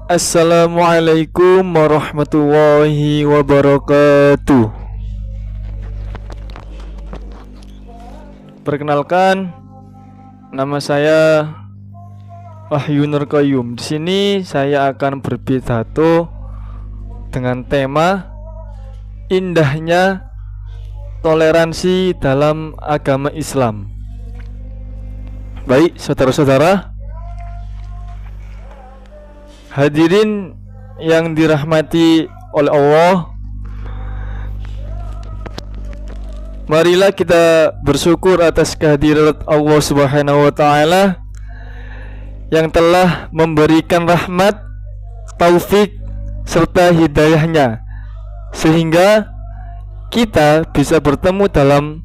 Assalamualaikum warahmatullahi wabarakatuh. Perkenalkan, nama saya Wahyu Nur Qayyum. Di sini saya akan berpidato dengan tema indahnya toleransi dalam agama Islam. Baik, saudara-saudara, hadirin yang dirahmati oleh Allah, marilah kita bersyukur atas kehadiran Allah Subhanahu wa taala yang telah memberikan rahmat, taufik serta hidayahnya sehingga kita bisa bertemu dalam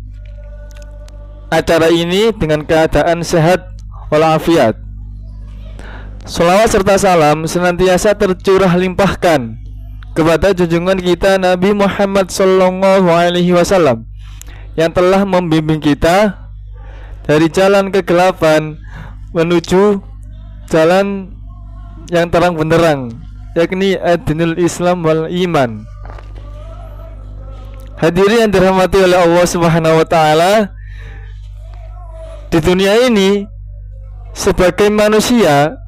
acara ini dengan keadaan sehat walafiat. Sholawat serta salam senantiasa tercurah limpahkan kepada junjungan kita Nabi Muhammad Sallallahu Alaihi Wasallam yang telah membimbing kita dari jalan kegelapan menuju jalan yang terang benderang, yakni ad-dinul Islam wal iman. Hadirin yang dirahmati oleh Allah Subhanahu wa taala, di dunia ini sebagai manusia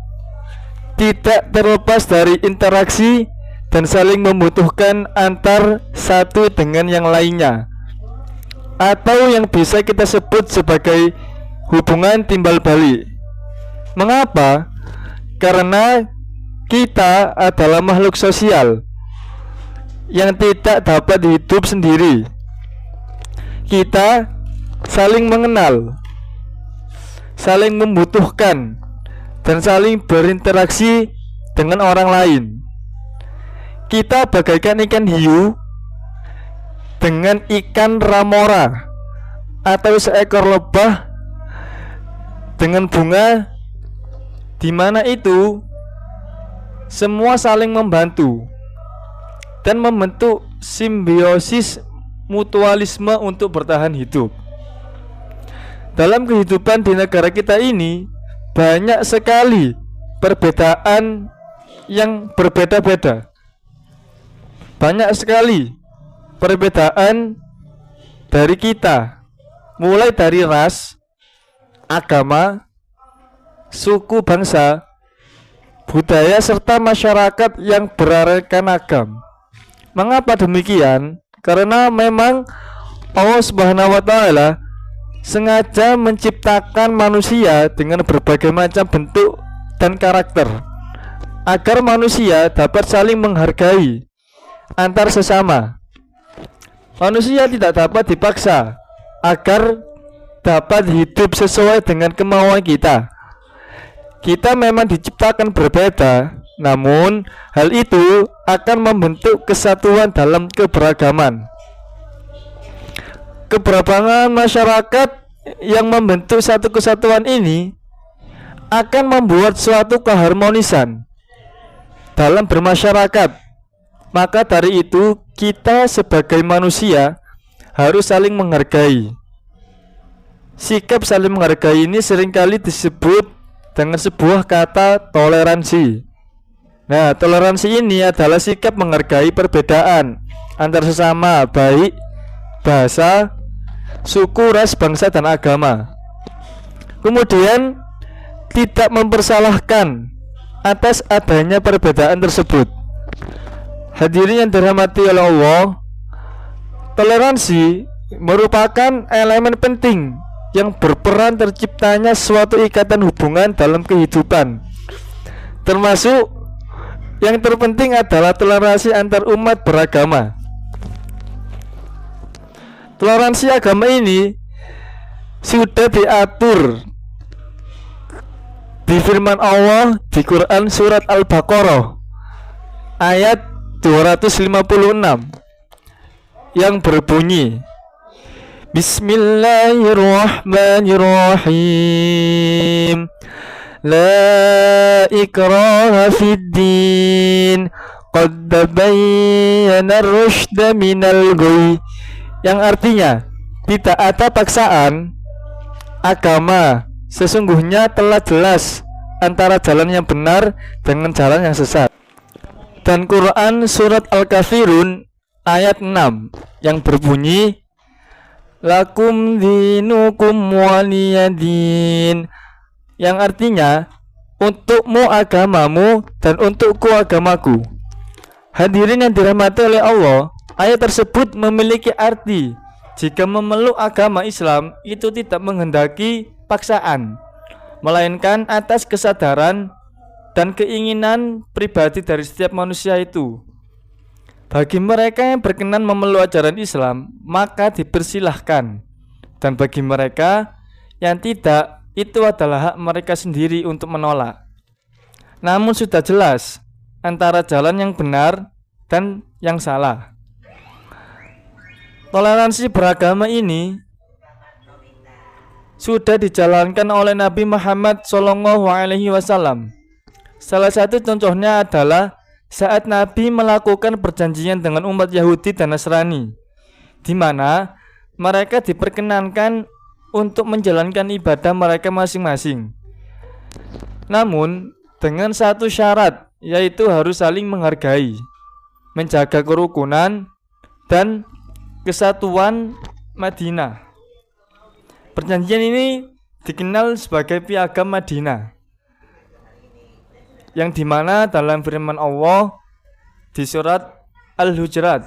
tidak terlepas dari interaksi dan saling membutuhkan antar satu dengan yang lainnya, atau yang bisa kita sebut sebagai hubungan timbal balik. Mengapa? Karena kita adalah makhluk sosial yang tidak dapat hidup sendiri. Kita saling mengenal, saling membutuhkan, dan saling berinteraksi dengan orang lain. Kita bagaikan ikan hiu dengan ikan ramora atau seekor lebah dengan bunga, di mana itu semua saling membantu dan membentuk simbiosis mutualisme untuk bertahan hidup. Dalam kehidupan di negara kita ini banyak sekali perbedaan yang berbeda-beda. Banyak sekali perbedaan dari kita, mulai dari ras, agama, suku bangsa, budaya, serta masyarakat yang beraneka ragam. Mengapa demikian? Karena memang Allah Subhanahu wa taala sengaja menciptakan manusia dengan berbagai macam bentuk dan karakter agar manusia dapat saling menghargai antar sesama. Manusia tidak dapat dipaksa agar dapat hidup sesuai dengan kemauan kita. Kita memang diciptakan berbeda, namun hal itu akan membentuk kesatuan dalam keberagaman. Keberagaman masyarakat yang membentuk satu kesatuan ini akan membuat suatu keharmonisan dalam bermasyarakat. Maka dari itu kita sebagai manusia harus saling menghargai. Sikap saling menghargai ini seringkali disebut dengan sebuah kata toleransi. Nah, toleransi ini adalah sikap menghargai perbedaan antar sesama, baik bahasa, suku, ras, bangsa, dan agama. Kemudian tidak mempersalahkan atas adanya perbedaan tersebut. Hadirin yang dirahmati oleh Allah, toleransi merupakan elemen penting yang berperan terciptanya suatu ikatan hubungan dalam kehidupan. Termasuk yang terpenting adalah toleransi antar umat beragama. Toleransi agama ini sudah diatur di firman Allah di Quran surat Al-Baqarah ayat 256 yang berbunyi, Bismillahirrahmanirrahim, La ikraha fid din, qad tabayyana ar-rusydu minal ghayy, yang artinya tidak ada paksaan agama, sesungguhnya telah jelas antara jalan yang benar dengan jalan yang sesat. Dan Quran surat Al-Kafirun ayat 6 yang berbunyi lakum dinukum waliyadin, yang artinya untukmu agamamu dan untukku agamaku. Hadirin yang dirahmati oleh Allah, ayat tersebut memiliki arti jika memeluk agama Islam itu tidak menghendaki paksaan, melainkan atas kesadaran dan keinginan pribadi dari setiap manusia itu. Bagi mereka yang berkenan memeluk ajaran Islam, maka dipersilahkan. Dan bagi mereka yang tidak, itu adalah hak mereka sendiri untuk menolak. Namun sudah jelas antara jalan yang benar dan yang salah. Toleransi beragama ini sudah dijalankan oleh Nabi Muhammad SAW. Salah satu contohnya adalah saat Nabi melakukan perjanjian dengan umat Yahudi dan Nasrani, di mana mereka diperkenankan untuk menjalankan ibadah mereka masing-masing. Namun dengan satu syarat, yaitu harus saling menghargai, menjaga kerukunan dan kesatuan Madinah. Perjanjian ini dikenal sebagai Piagam Madinah, yang dimana dalam firman Allah di surat Al-Hujurat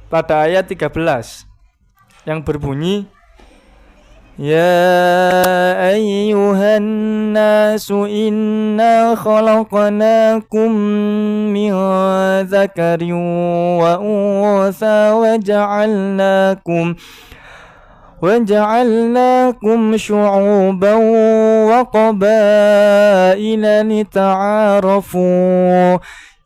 pada ayat 13 yang berbunyi ya ayyuhan nasu inna khalaqnakum min dzakarin wa untha وجعلناكم شعوبا وقبائل لتعارفوا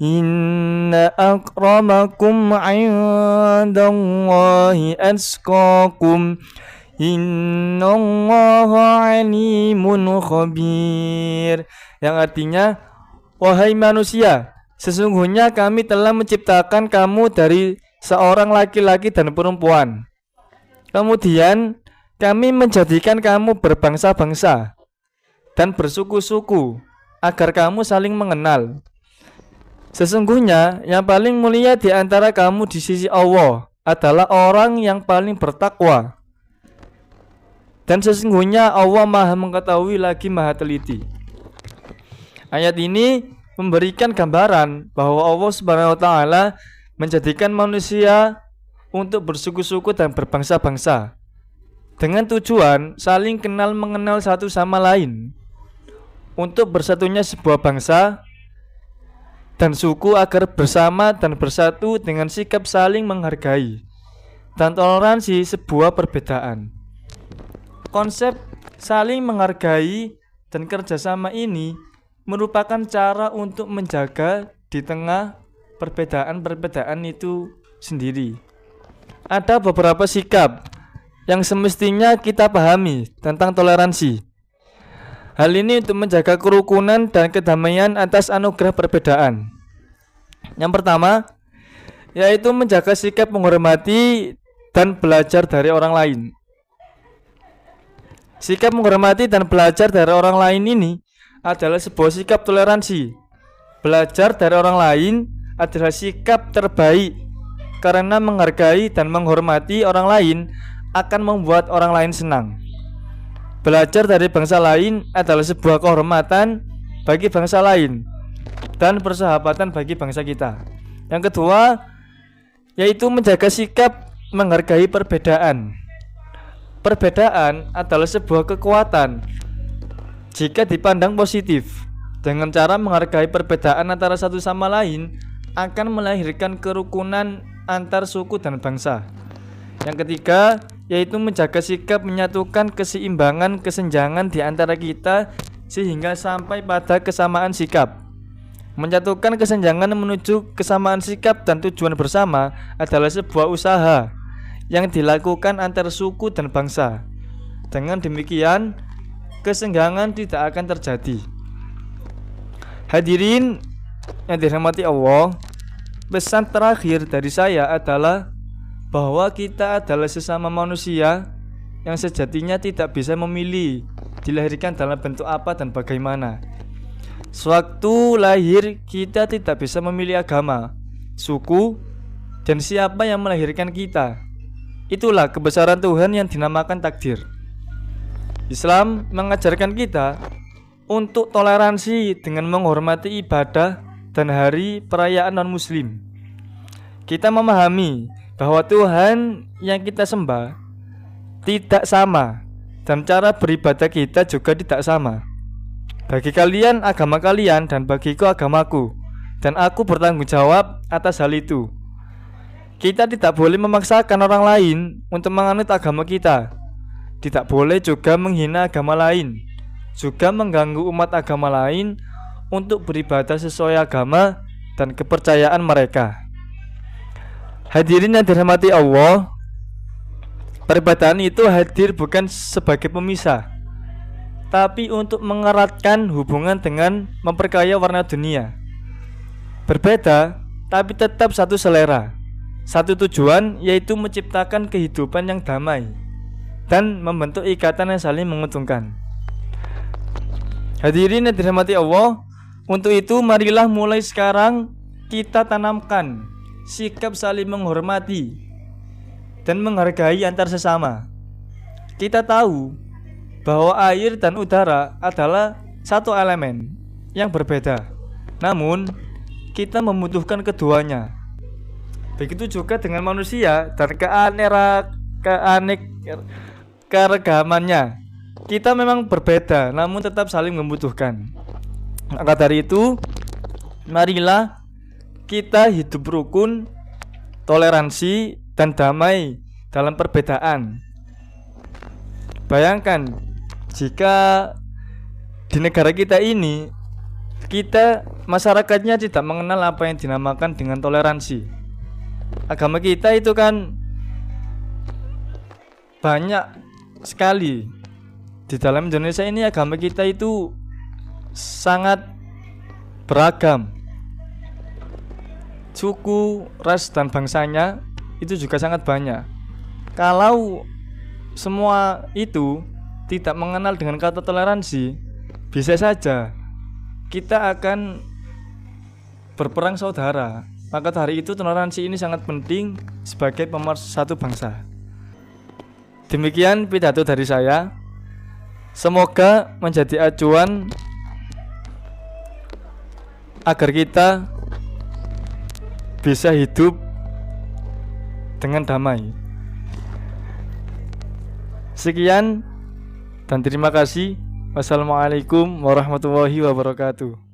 إن أكرمكم عند الله أتقاكم إن الله عليم خبير, yang artinya wahai manusia, sesungguhnya kami telah menciptakan kamu dari seorang laki-laki dan perempuan. Kemudian kami menjadikan kamu berbangsa-bangsa dan bersuku-suku agar kamu saling mengenal. Sesungguhnya yang paling mulia di antara kamu di sisi Allah adalah orang yang paling bertakwa. Dan sesungguhnya Allah Maha mengetahui lagi Maha teliti. Ayat ini memberikan gambaran bahwa Allah Subhanahu wa taala menjadikan manusia untuk bersuku-suku dan berbangsa-bangsa dengan tujuan saling kenal mengenal satu sama lain, untuk bersatunya sebuah bangsa dan suku agar bersama dan bersatu dengan sikap saling menghargai dan toleransi sebuah perbedaan. Konsep saling menghargai dan kerjasama ini merupakan cara untuk menjaga di tengah perbedaan-perbedaan itu sendiri. Ada beberapa sikap yang semestinya kita pahami tentang toleransi. Hal ini untuk menjaga kerukunan dan kedamaian atas anugerah perbedaan. Yang pertama, yaitu menjaga sikap menghormati dan belajar dari orang lain. Sikap menghormati dan belajar dari orang lain ini adalah sebuah sikap toleransi. Belajar dari orang lain adalah sikap terbaik, karena menghargai dan menghormati orang lain akan membuat orang lain senang. Belajar dari bangsa lain adalah sebuah kehormatan bagi bangsa lain dan persahabatan bagi bangsa kita. Yang kedua, yaitu menjaga sikap menghargai perbedaan. Perbedaan adalah sebuah kekuatan jika dipandang positif. Dengan cara menghargai perbedaan antara satu sama lain akan melahirkan kerukunan antar suku dan bangsa. Yang ketiga, yaitu menjaga sikap menyatukan keseimbangan kesenjangan di antara kita sehingga sampai pada kesamaan sikap. Menyatukan kesenjangan menuju kesamaan sikap dan tujuan bersama adalah sebuah usaha yang dilakukan antar suku dan bangsa. Dengan demikian, kesenjangan tidak akan terjadi. Hadirin yang dirahmati Allah, pesan terakhir dari saya adalah bahwa kita adalah sesama manusia yang sejatinya tidak bisa memilih dilahirkan dalam bentuk apa dan bagaimana. Sewaktu lahir kita tidak bisa memilih agama, suku, dan siapa yang melahirkan kita. Itulah kebesaran Tuhan yang dinamakan takdir. Islam mengajarkan kita untuk toleransi dengan menghormati ibadah dan hari perayaan non-muslim. Kita memahami bahwa Tuhan yang kita sembah tidak sama dan cara beribadah kita juga tidak sama. Bagi kalian agama kalian dan bagiku agamaku, dan aku bertanggung jawab atas hal itu. Kita tidak boleh memaksakan orang lain untuk menganut agama kita. Tidak boleh juga menghina agama lain, juga mengganggu umat agama lain untuk beribadah sesuai agama dan kepercayaan mereka. Hadirin yang dirahmati Allah, peribadahan itu hadir bukan sebagai pemisah, tapi untuk mengeratkan hubungan dengan memperkaya warna dunia. Berbeda, tapi tetap satu selera, satu tujuan, yaitu menciptakan kehidupan yang damai dan membentuk ikatan yang saling menguntungkan. Hadirin yang dirahmati Allah, untuk itu marilah mulai sekarang kita tanamkan sikap saling menghormati dan menghargai antar sesama. Kita tahu bahwa air dan udara adalah satu elemen yang berbeda, namun kita membutuhkan keduanya. Begitu juga dengan manusia dan keanekaragamannya. Kita memang berbeda, namun tetap saling membutuhkan. Maka dari itu, marilah kita hidup rukun, toleransi, dan damai dalam perbedaan. Bayangkan jika di negara kita ini, masyarakatnya tidak mengenal apa yang dinamakan dengan toleransi. Agama kita itu kan banyak sekali. Di dalam Indonesia ini agama kita itu sangat beragam. Suku, ras, dan bangsanya itu juga sangat banyak. Kalau semua itu tidak mengenal dengan kata toleransi, bisa saja kita akan berperang saudara. Maka dari itu toleransi ini sangat penting sebagai pemersatu bangsa. Demikian pidato dari saya. Semoga menjadi acuan agar kita bisa hidup dengan damai. Sekian dan terima kasih. Wassalamualaikum warahmatullahi wabarakatuh.